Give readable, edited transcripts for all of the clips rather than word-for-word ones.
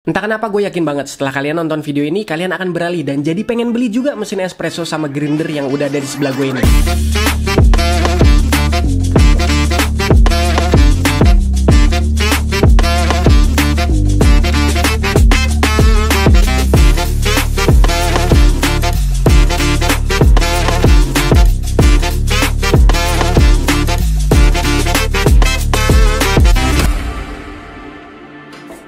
Entah kenapa gue yakin banget setelah kalian nonton video ini, kalian akan beralih dan jadi pengen beli juga mesin espresso sama grinder yang udah ada di sebelah gue ini.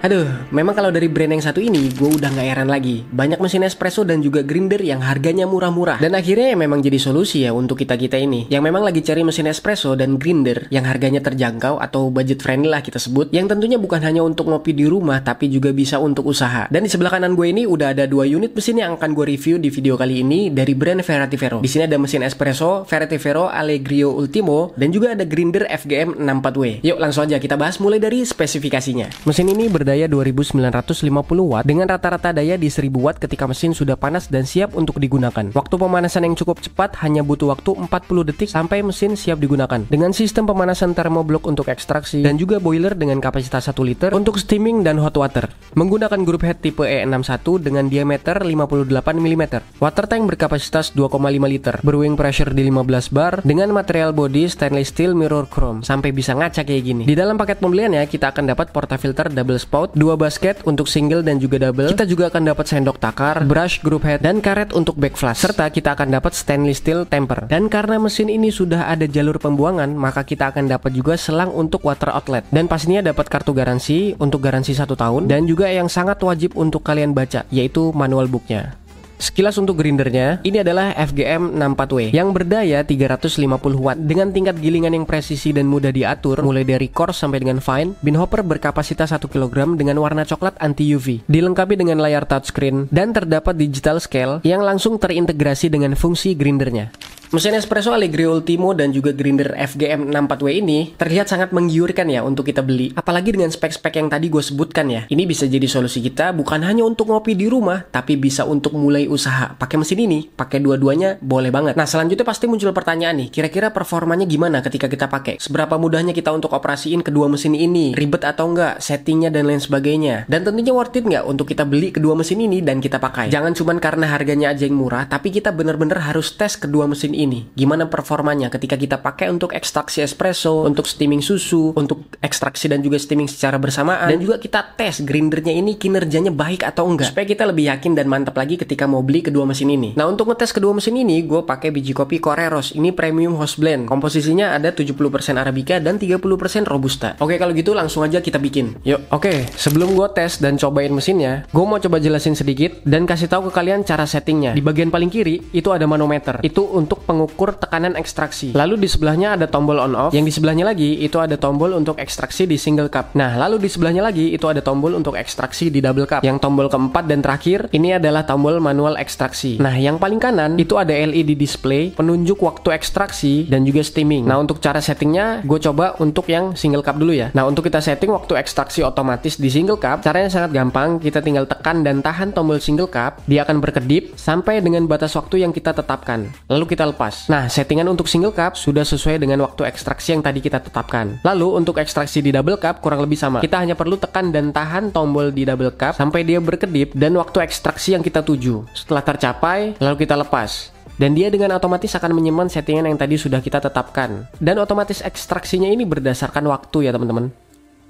Aduh, memang kalau dari brand yang satu ini, gue udah gak heran lagi. Banyak mesin espresso dan juga grinder yang harganya murah-murah. Dan akhirnya ya memang jadi solusi ya untuk kita-kita ini, yang memang lagi cari mesin espresso dan grinder yang harganya terjangkau atau budget friendly lah kita sebut. Yang tentunya bukan hanya untuk ngopi di rumah, tapi juga bisa untuk usaha. Dan di sebelah kanan gue ini udah ada 2 unit mesin yang akan gue review di video kali ini dari brand Verratifero. Di sini ada mesin espresso Verratifero Allegrio Ultimo dan juga ada grinder FGM 64W. Yuk langsung aja kita bahas mulai dari spesifikasinya. Mesin ini berdaya 2950 watt dengan rata-rata daya di 1000 watt ketika mesin sudah panas dan siap untuk digunakan. Waktu pemanasan yang cukup cepat hanya butuh waktu 40 detik sampai mesin siap digunakan. Dengan sistem pemanasan thermoblok untuk ekstraksi dan juga boiler dengan kapasitas 1 liter untuk steaming dan hot water. Menggunakan grup head tipe E61 dengan diameter 58 mm. Water tank berkapasitas 2,5 liter. Brewing pressure di 15 bar dengan material body stainless steel mirror chrome sampai bisa ngaca kayak gini. Di dalam paket pembeliannya kita akan dapat portafilter double spout, 2 basket untuk single dan juga double. Kita juga akan dapat sendok takar, brush group head, dan karet untuk back flash. Serta kita akan dapat stainless steel temper. Dan karena mesin ini sudah ada jalur pembuangan, maka kita akan dapat juga selang untuk water outlet. Dan pastinya dapat kartu garansi untuk garansi 1 tahun. Dan juga yang sangat wajib untuk kalian baca, yaitu manual booknya. Sekilas untuk grindernya, ini adalah FGM 64W yang berdaya 350 watt dengan tingkat gilingan yang presisi dan mudah diatur mulai dari coarse sampai dengan fine. Bin hopper berkapasitas 1 kg dengan warna coklat anti UV, dilengkapi dengan layar touchscreen dan terdapat digital scale yang langsung terintegrasi dengan fungsi grindernya. Mesin espresso Allegrio Ultimo dan juga grinder FGM 64W ini terlihat sangat menggiurkan ya untuk kita beli. Apalagi dengan spek-spek yang tadi gue sebutkan ya. Ini bisa jadi solusi kita bukan hanya untuk ngopi di rumah, tapi bisa untuk mulai usaha. Pakai mesin ini, pakai dua-duanya boleh banget. Nah selanjutnya pasti muncul pertanyaan nih, kira-kira performanya gimana ketika kita pakai? Seberapa mudahnya kita untuk operasiin kedua mesin ini? Ribet atau enggak? Settingnya dan lain sebagainya. Dan tentunya worth it nggak untuk kita beli kedua mesin ini dan kita pakai? Jangan cuman karena harganya aja yang murah, tapi kita bener-bener harus tes kedua mesin ini. Gimana performanya ketika kita pakai untuk ekstraksi espresso, untuk steaming susu, untuk ekstraksi dan juga steaming secara bersamaan. Dan juga kita tes grindernya ini kinerjanya baik atau enggak, supaya kita lebih yakin dan mantap lagi ketika mau beli kedua mesin ini. Nah untuk ngetes kedua mesin ini, gue pakai biji kopi Koreros. Ini premium house blend. Komposisinya ada 70% Arabica dan 30% Robusta. Oke kalau gitu langsung aja kita bikin. Yuk. Oke, sebelum gue tes dan cobain mesinnya, gue mau coba jelasin sedikit dan kasih tahu ke kalian cara settingnya. Di bagian paling kiri itu ada manometer. Itu untuk pengukur tekanan ekstraksi. Lalu di sebelahnya ada tombol on off. Yang di sebelahnya lagi itu ada tombol untuk ekstraksi di single cup. Nah, lalu di sebelahnya lagi itu ada tombol untuk ekstraksi di double cup. Yang tombol keempat dan terakhir ini adalah tombol manual ekstraksi. Nah, yang paling kanan itu ada LED display penunjuk waktu ekstraksi dan juga steaming. Nah, untuk cara settingnya gue coba untuk yang single cup dulu ya. Nah, untuk kita setting waktu ekstraksi otomatis di single cup, caranya sangat gampang. Kita tinggal tekan dan tahan tombol single cup, dia akan berkedip sampai dengan batas waktu yang kita tetapkan. Lalu kita lepas. Nah, settingan untuk single cup sudah sesuai dengan waktu ekstraksi yang tadi kita tetapkan. Lalu untuk ekstraksi di double cup kurang lebih sama. Kita hanya perlu tekan dan tahan tombol di double cup sampai dia berkedip dan waktu ekstraksi yang kita tuju. Setelah tercapai, lalu kita lepas. Dan dia dengan otomatis akan menyimpan settingan yang tadi sudah kita tetapkan. Dan otomatis ekstraksinya ini berdasarkan waktu ya teman-teman.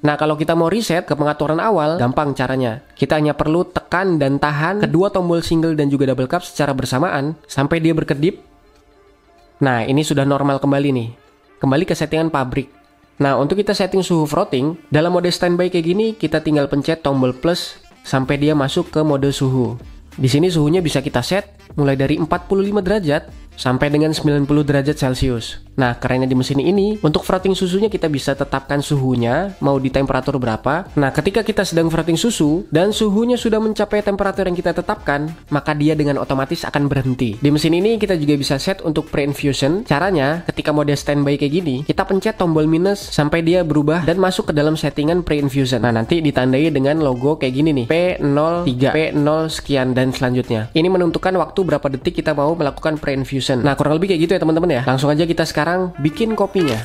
Nah kalau kita mau reset ke pengaturan awal, gampang caranya. Kita hanya perlu tekan dan tahan kedua tombol single dan juga double cup secara bersamaan sampai dia berkedip. Nah ini sudah normal kembali nih. Kembali ke settingan pabrik. Nah untuk kita setting suhu frothing, dalam mode standby kayak gini kita tinggal pencet tombol plus sampai dia masuk ke mode suhu. Di sini suhunya bisa kita set mulai dari 45 derajat sampai dengan 90 derajat Celcius. Nah, kerennya di mesin ini, untuk frothing susunya kita bisa tetapkan suhunya, mau di temperatur berapa. Nah, ketika kita sedang frothing susu, dan suhunya sudah mencapai temperatur yang kita tetapkan, maka dia dengan otomatis akan berhenti. Di mesin ini kita juga bisa set untuk pre-infusion. Caranya, ketika mode standby kayak gini, kita pencet tombol minus sampai dia berubah dan masuk ke dalam settingan pre-infusion. Nah, nanti ditandai dengan logo kayak gini nih, P03, P0 sekian, dan selanjutnya. Ini menentukan waktu berapa detik kita mau melakukan pre-infusion. Nah, kurang lebih kayak gitu ya teman-teman ya. Langsung aja kita sekarang bikin kopinya.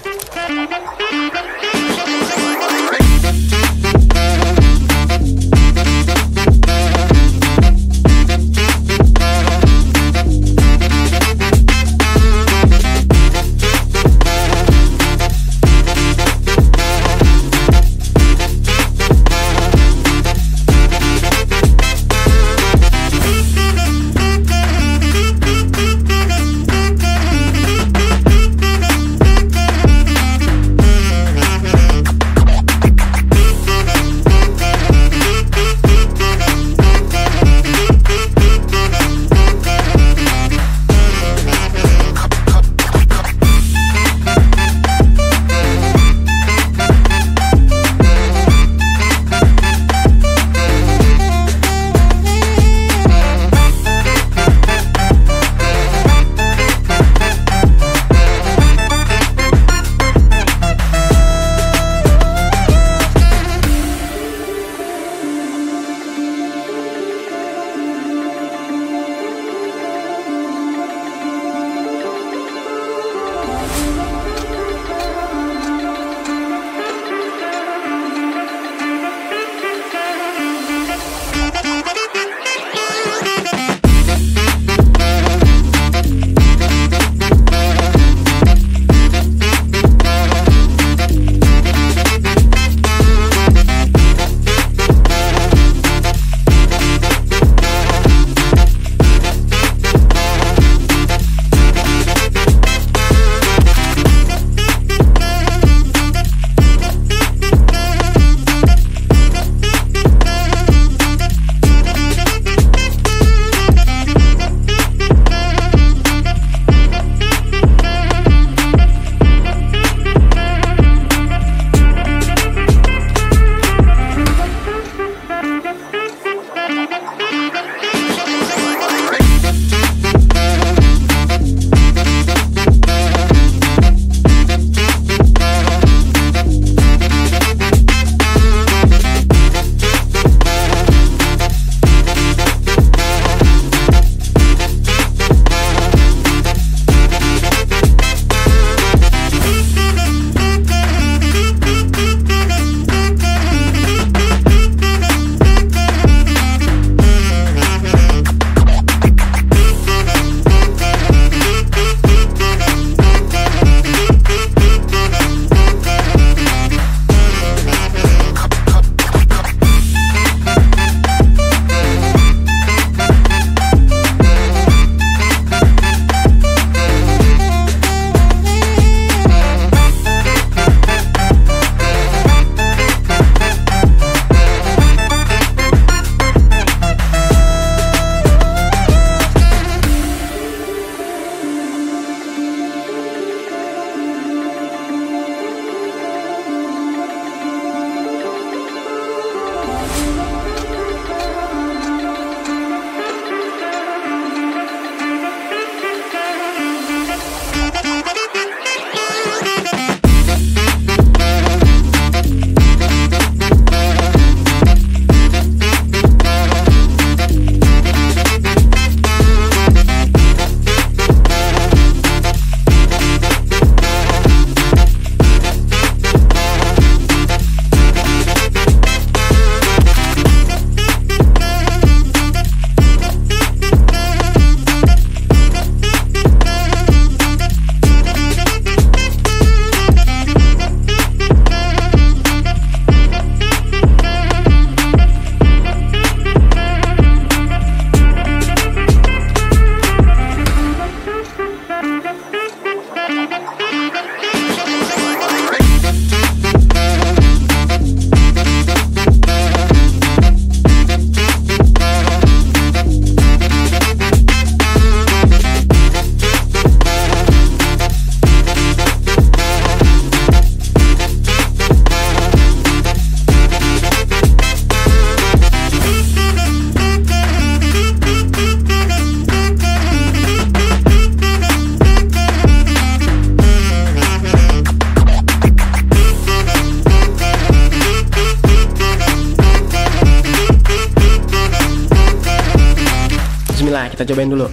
Bismillah, kita cobain dulu.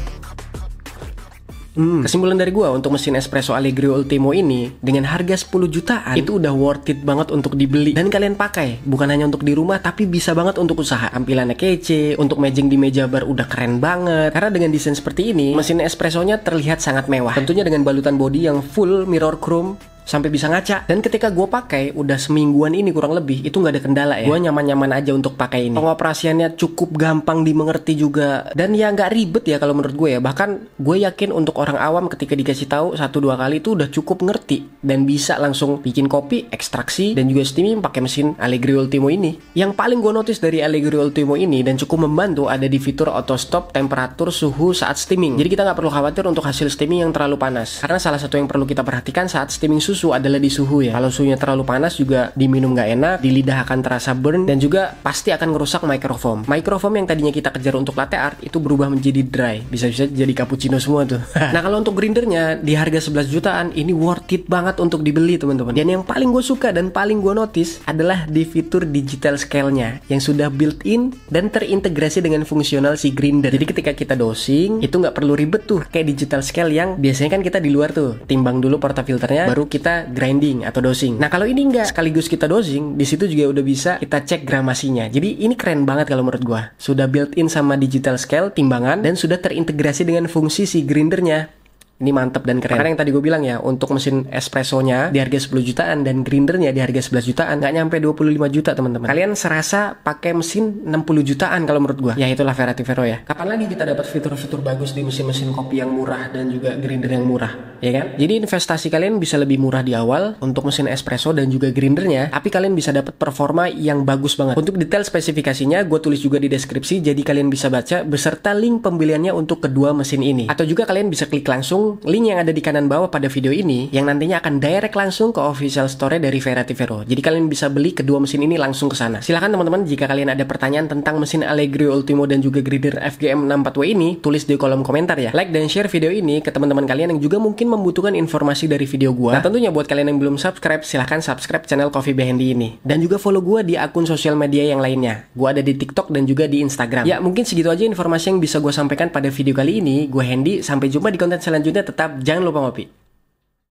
Kesimpulan dari gua untuk mesin espresso Allegro Ultimo ini dengan harga 10 jutaan itu udah worth it banget untuk dibeli dan kalian pakai. Bukan hanya untuk di rumah tapi bisa banget untuk usaha. Tampilannya kece, untuk mejeng di meja bar udah keren banget. Karena dengan desain seperti ini, mesin espressonya terlihat sangat mewah. Tentunya dengan balutan bodi yang full mirror chrome sampai bisa ngaca. Dan ketika gue pakai udah semingguan ini kurang lebih, itu nggak ada kendala ya. Gue nyaman-nyaman aja untuk pakai ini. Pengoperasiannya cukup gampang dimengerti juga, dan ya nggak ribet ya kalau menurut gue ya. Bahkan gue yakin untuk orang awam ketika dikasih tahu 1-2 kali itu udah cukup ngerti dan bisa langsung bikin kopi, ekstraksi dan juga steaming pakai mesin Allegro Ultimo ini. Yang paling gue notice dari Allegro Ultimo ini dan cukup membantu ada di fitur auto stop temperatur suhu saat steaming. Jadi kita nggak perlu khawatir untuk hasil steaming yang terlalu panas. Karena salah satu yang perlu kita perhatikan saat steaming susu adalah di suhu ya. Kalau suhunya terlalu panas juga diminum nggak enak, di lidah akan terasa burn dan juga pasti akan ngerusak microfoam. Microfoam yang tadinya kita kejar untuk latte art itu berubah menjadi dry, bisa-bisa jadi cappuccino semua tuh. Nah kalau untuk grindernya di harga 11 jutaan ini worth it banget untuk dibeli teman-teman. Dan yang paling gue suka dan paling gue notice adalah di fitur digital scale-nya yang sudah built-in dan terintegrasi dengan fungsional si grinder. Jadi ketika kita dosing itu nggak perlu ribet tuh kayak digital scale yang biasanya kan kita di luar tuh timbang dulu portafilternya baru kita grinding atau dosing. Nah kalau ini enggak, sekaligus kita dosing, di situ juga udah bisa kita cek gramasinya. Jadi ini keren banget kalau menurut gua. Sudah built-in sama digital scale timbangan dan sudah terintegrasi dengan fungsi si grindernya. Ini mantep dan keren. Karena yang tadi gue bilang ya, untuk mesin espressonya di harga 10 jutaan dan grindernya di harga 11 jutaan, nggak nyampe 25 juta teman-teman. Kalian serasa pakai mesin 60 jutaan kalau menurut gue. Ya itulah Verativero ya. Kapan lagi kita dapat fitur-fitur bagus di mesin-mesin kopi yang murah dan juga grinder yang murah, ya kan? Jadi investasi kalian bisa lebih murah di awal untuk mesin espresso dan juga grindernya, tapi kalian bisa dapat performa yang bagus banget. Untuk detail spesifikasinya gue tulis juga di deskripsi, jadi kalian bisa baca beserta link pembeliannya untuk kedua mesin ini. Atau juga kalian bisa klik langsung link yang ada di kanan bawah pada video ini yang nantinya akan direct langsung ke official store dari Verativero. Jadi kalian bisa beli kedua mesin ini langsung ke sana. Silahkan teman-teman jika kalian ada pertanyaan tentang mesin Allegro Ultimo dan juga grinder FGM 64W ini, tulis di kolom komentar ya. Like dan share video ini ke teman-teman kalian yang juga mungkin membutuhkan informasi dari video gua. Nah tentunya buat kalian yang belum subscribe, silahkan subscribe channel Coffee by Handy ini. Dan juga follow gua di akun sosial media yang lainnya. Gua ada di TikTok dan juga di Instagram. Ya mungkin segitu aja informasi yang bisa gua sampaikan pada video kali ini. Gua Handy, sampai jumpa di konten selanjutnya. Tetap jangan lupa ngopi.